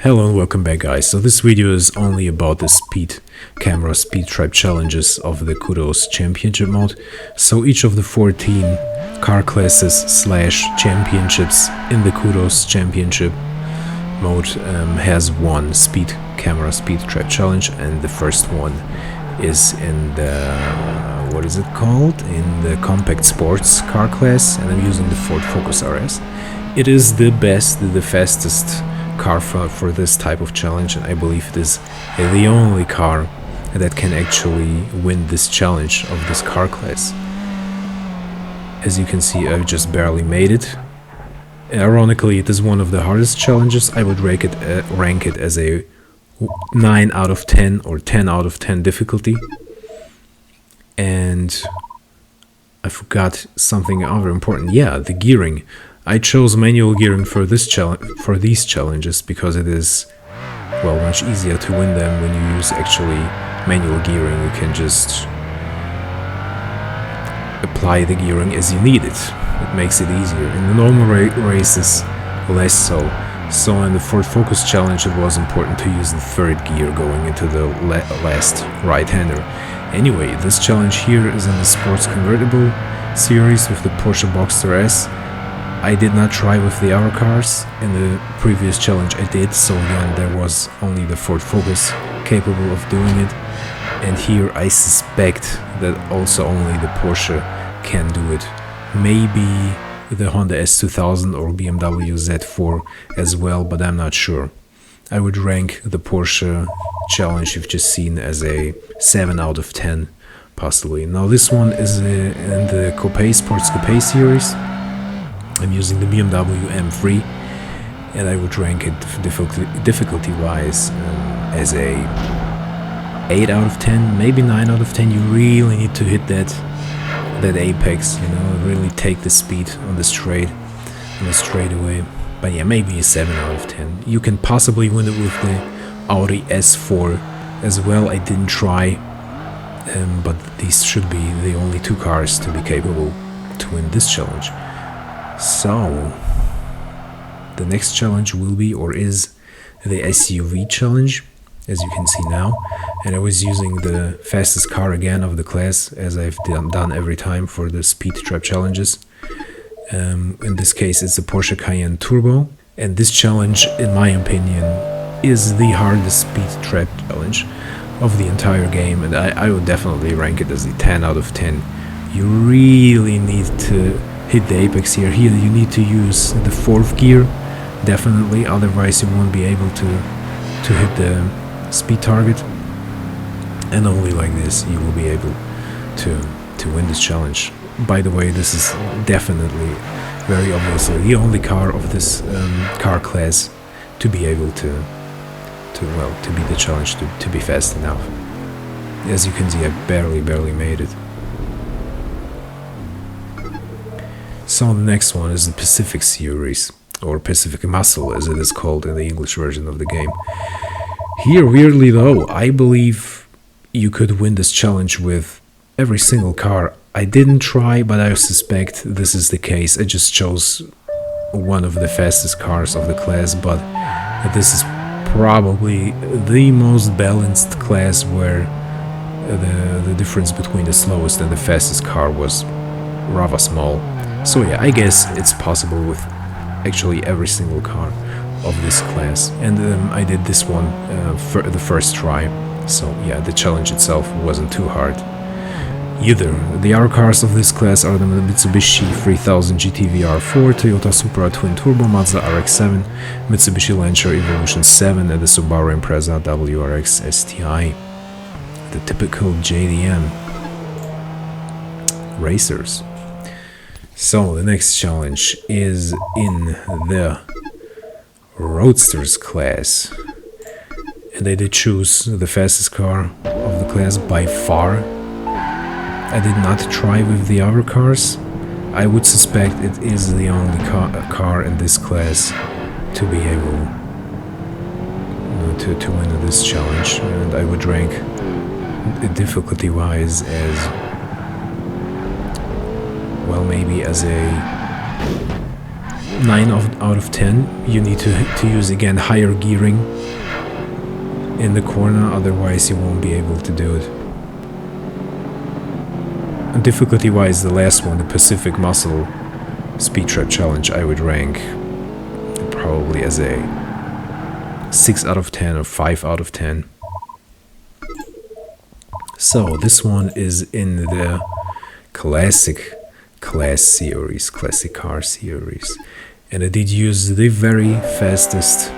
Hello and welcome back, guys. So this video is only about the speed trap challenges of the Kudos championship mode. So each of the 14 car classes / championships in the Kudos championship mode has one speed trap challenge, and the first one is in the in the compact sports car class, and I'm using the Ford Focus RS. It is the fastest car for this type of challenge, and I believe it is the only car that can actually win this challenge of this car class. As you can see, I've just barely made it. Ironically, it is one of the hardest challenges. I would rank it as a 9 out of 10 or 10 out of 10 difficulty. And I forgot something other important. Yeah, the gearing. I chose manual gearing for these challenges because it is, well, much easier to win them when you use actually manual gearing. You can just apply the gearing as you need it. It makes it easier. In the normal races, less so. So in the Ford Focus challenge, it was important to use the third gear going into the last right-hander. Anyway, this challenge here is in the Sports Convertible series with the Porsche Boxster S. I did not try with the other cars. In the previous challenge I did, so again there was only the Ford Focus capable of doing it. And here I suspect that also only the Porsche can do it. Maybe the Honda S2000 or BMW Z4 as well, but I'm not sure. I would rank the Porsche challenge you've just seen as a 7 out of 10 possibly. Now this one is in the Sports Coupe series. I'm using the BMW M3, and I would rank it difficulty-wise as a 8 out of 10, maybe 9 out of 10. You really need to hit that apex, you know, really take the speed on the straightaway. But yeah, maybe a 7 out of 10. You can possibly win it with the Audi S4 as well. I didn't try, but these should be the only two cars to be capable to win this challenge. So the next challenge will be, or is, the SUV challenge, as you can see now. And I was using the fastest car again of the class, as I've done every time for the speed trap challenges. In this case it's the Porsche Cayenne Turbo, and this challenge, in my opinion, is the hardest speed trap challenge of the entire game, and I would definitely rank it as a 10 out of 10. You really need to hit the apex here. Here you need to use the fourth gear, definitely, otherwise you won't be able to hit the speed target, and only like this you will be able to win this challenge. By the way, this is definitely, very obviously, the only car of this car class to be able to beat the challenge, to be fast enough. As you can see, I barely made it. So the next one is the Pacific series, or Pacific Muscle as it is called in the English version of the game. Here, weirdly though, I believe you could win this challenge with every single car. I didn't try, but I suspect this is the case. I just chose one of the fastest cars of the class, but this is probably the most balanced class, where the difference between the slowest and the fastest car was rather small. So yeah, I guess it's possible with actually every single car of this class. And I did this one for the first try, so yeah, the challenge itself wasn't too hard either. The other cars of this class are the Mitsubishi 3000 GT VR4, Toyota Supra Twin Turbo, Mazda RX-7, Mitsubishi Lancer Evolution 7, and the Subaru Impreza WRX STI. The typical JDM racers. So the next challenge is in the Roadsters class, and I did choose the fastest car of the class by far. I did not try with the other cars. I would suspect it is the only car in this class to be able to win this challenge, and I would rank it difficulty-wise as, well, maybe as a 9 out of 10. You need to use again higher gearing in the corner, otherwise you won't be able to do it. And difficulty wise, the last one, the Pacific Muscle Speed Trap Challenge, I would rank probably as a 6 out of 10 or 5 out of 10. So this one is in the Classic Class series, Classic Car series, and I did use the very fastest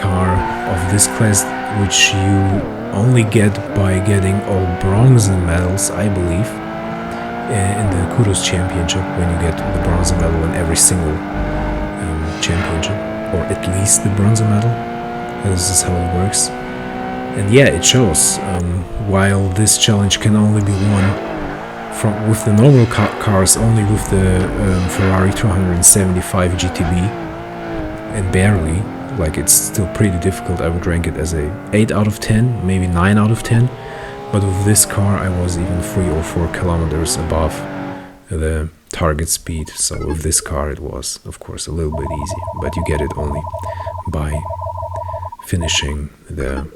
car of this class, which you only get by getting all bronze medals, I believe, in the Kudos Championship, when you get the bronze medal in every single championship, or at least the bronze medal. This is how it works. And yeah, it shows. While this challenge can only be won with the normal cars, only with the Ferrari 275 GTB, and barely, like, it's still pretty difficult. I would rank it as a 8 out of 10, maybe 9 out of 10. But with this car, I was even 3 or 4 kilometers above the target speed. So with this car, it was, of course, a little bit easy. But you get it only by finishing the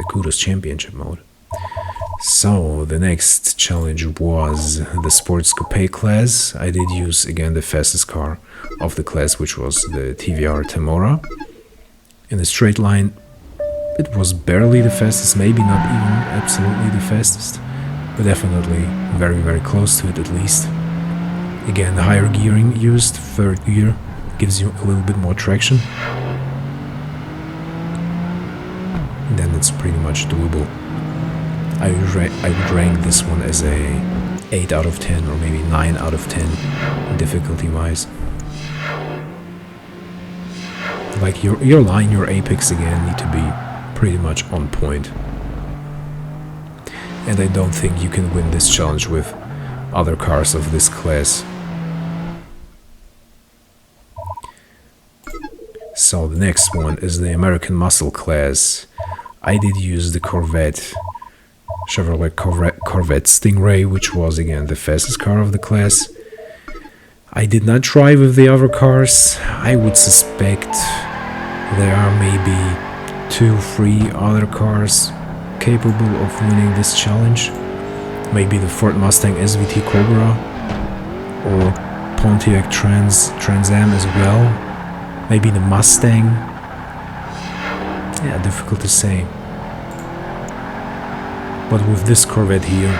Kudos Championship mode. So the next challenge was the Sports Coupe Class. I did use again the fastest car of the class, which was the TVR Temora. In a straight line, it was barely the fastest, maybe not even absolutely the fastest, but definitely very, very close to it at least. Again, the higher gearing used, third gear, gives you a little bit more traction. And then it's pretty much doable. I would rank this one as a 8 out of 10 or maybe 9 out of 10 difficulty wise. Like your line, your apex again need to be pretty much on point. And I don't think you can win this challenge with other cars of this class. So the next one is the American Muscle Class. I did use the Chevrolet Corvette Stingray, which was again the fastest car of the class. I did not try with the other cars. I would suspect there are maybe 2-3 other cars capable of winning this challenge. Maybe the Ford Mustang SVT Cobra or Pontiac Trans Am as well. Maybe the Mustang. Yeah, difficult to say. But with this Corvette here,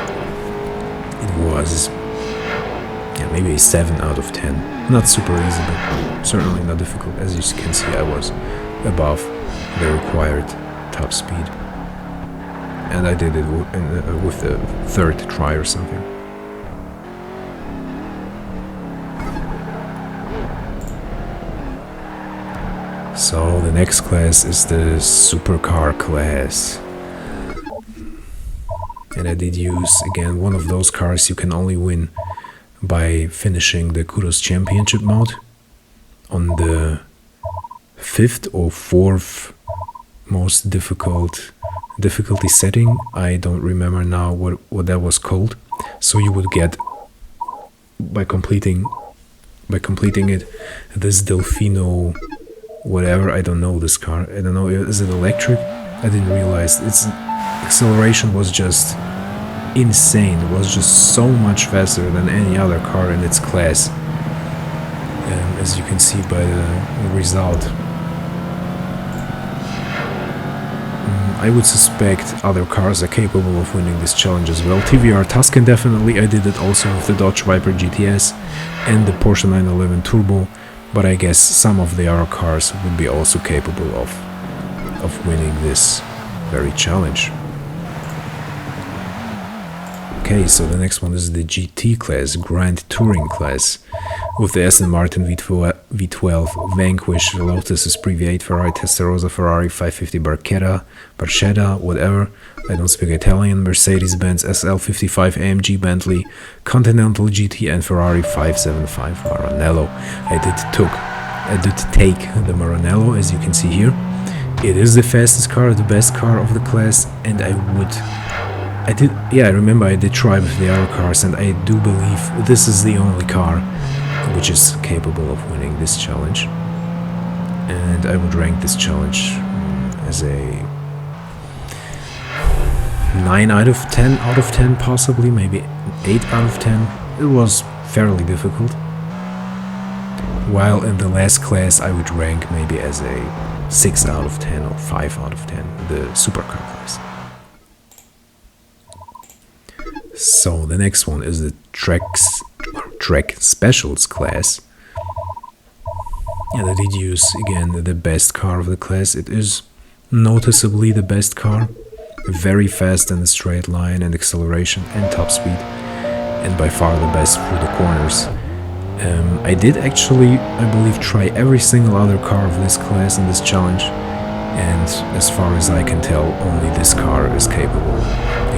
it was maybe a 7 out of 10. Not super easy, but certainly not difficult. As you can see, I was above the required top speed. And I did it with the third try or something. So the next class is the Supercar Class. And I did use, again, one of those cars you can only win by finishing the Kudos Championship mode on the 5th or 4th most difficulty setting. I don't remember now what that was called. So you would get, by completing it, this Delfino whatever. I don't know this car. I don't know, is it electric? I didn't realize its acceleration was just insane. It was just so much faster than any other car in its class, as you can see by the result. I would suspect other cars are capable of winning this challenge as well. TVR Tuscan definitely. I did it also with the Dodge Viper GTS and the Porsche 911 Turbo, but I guess some of the other cars would be also capable of winning this very challenge. Okay, so the next one is the GT class, Grand Touring class, with the Aston Martin V12, Vanquish, Lotus Esprit V8, Ferrari Testarossa, Ferrari 550 Barchetta, whatever, I don't speak Italian, Mercedes-Benz SL55, AMG Bentley, Continental GT, and Ferrari 575 Maranello. I did take the Maranello, as you can see here. It is the fastest car, the best car of the class, and I remember I did try with the other cars, and I do believe this is the only car which is capable of winning this challenge. And I would rank this challenge as a 9 out of 10, possibly, maybe 8 out of 10. It was fairly difficult. While in the last class I would rank maybe as a 6 out of 10 or 5 out of 10, the supercar class. So the next one is the track specials class. And I did use again the best car of the class. It is noticeably the best car. Very fast in the straight line and acceleration and top speed, and by far the best through the corners. I did actually, I believe, try every single other car of this class in this challenge, and as far as I can tell, only this car is capable,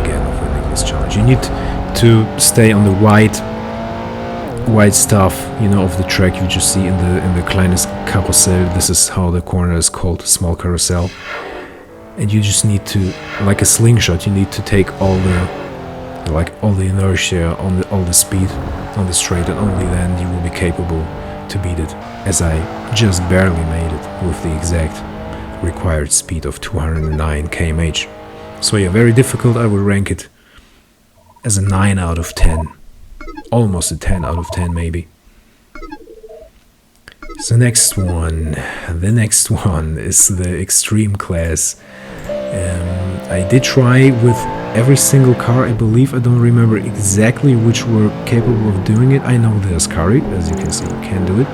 again, of winning this challenge. You need to stay on the white stuff, you know, of the track you just see in the kleines Karussell. This is how the corner is called, small carousel. And you just need to, like a slingshot, you need to take all the inertia, all the speed on the straight, and only then you will be capable to beat it, as I just barely made it with the exact required speed of 209 km/h. So yeah, very difficult. I would rank it as a 9 out of 10, almost a 10 out of 10 maybe. So the next one is the extreme class. I did try with every single car, I believe. I don't remember exactly which were capable of doing it. I know the Ascari, as you can see, can do it.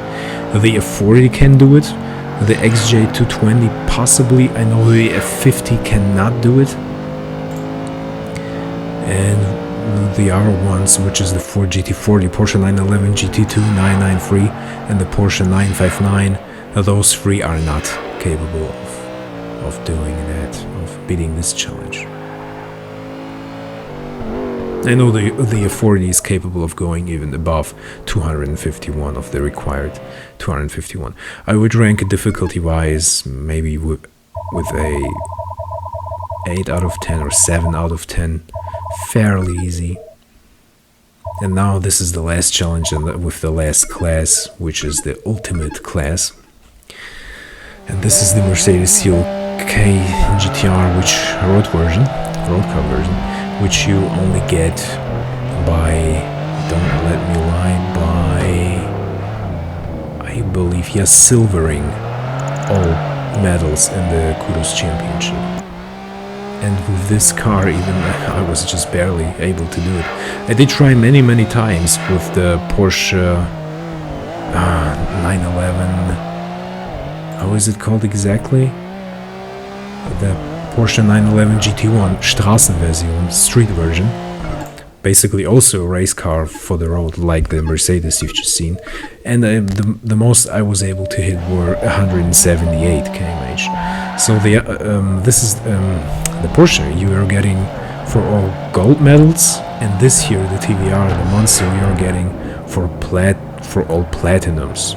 The F40 can do it. The XJ220 possibly. I know the F50 cannot do it. And the other ones, which is the Ford GT40, Porsche 911, GT2, 993, and the Porsche 959, those three are not capable of doing that, of beating this challenge. I know the F40 is capable of going even above 251 of the required 251. I would rank it difficulty-wise maybe with a 8 out of 10 or 7 out of 10. Fairly easy. And now this is the last challenge with the last class, which is the ultimate class. And this is the Mercedes CLK GTR, which road car version, which you only get by, don't let me lie, by, I believe, yes, silvering all medals in the Kudos Championship. And with this car, even I was just barely able to do it. I did try many times with the Porsche 911. How is it called exactly? The Porsche 911 GT1 Straßenversion, street version. Basically also a race car for the road, like the Mercedes you've just seen. And the most I was able to hit were 178 km/h. So this is the Porsche you are getting for all gold medals, and this here, the TVR, the Monster, you are getting for all platinums.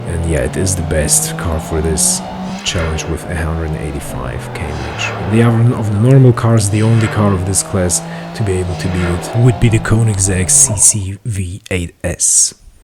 And yeah, it is the best car for this challenge with 185 km/h. The other of the normal cars, the only car of this class to be able to beat it would be the Koenigsegg CC V8S.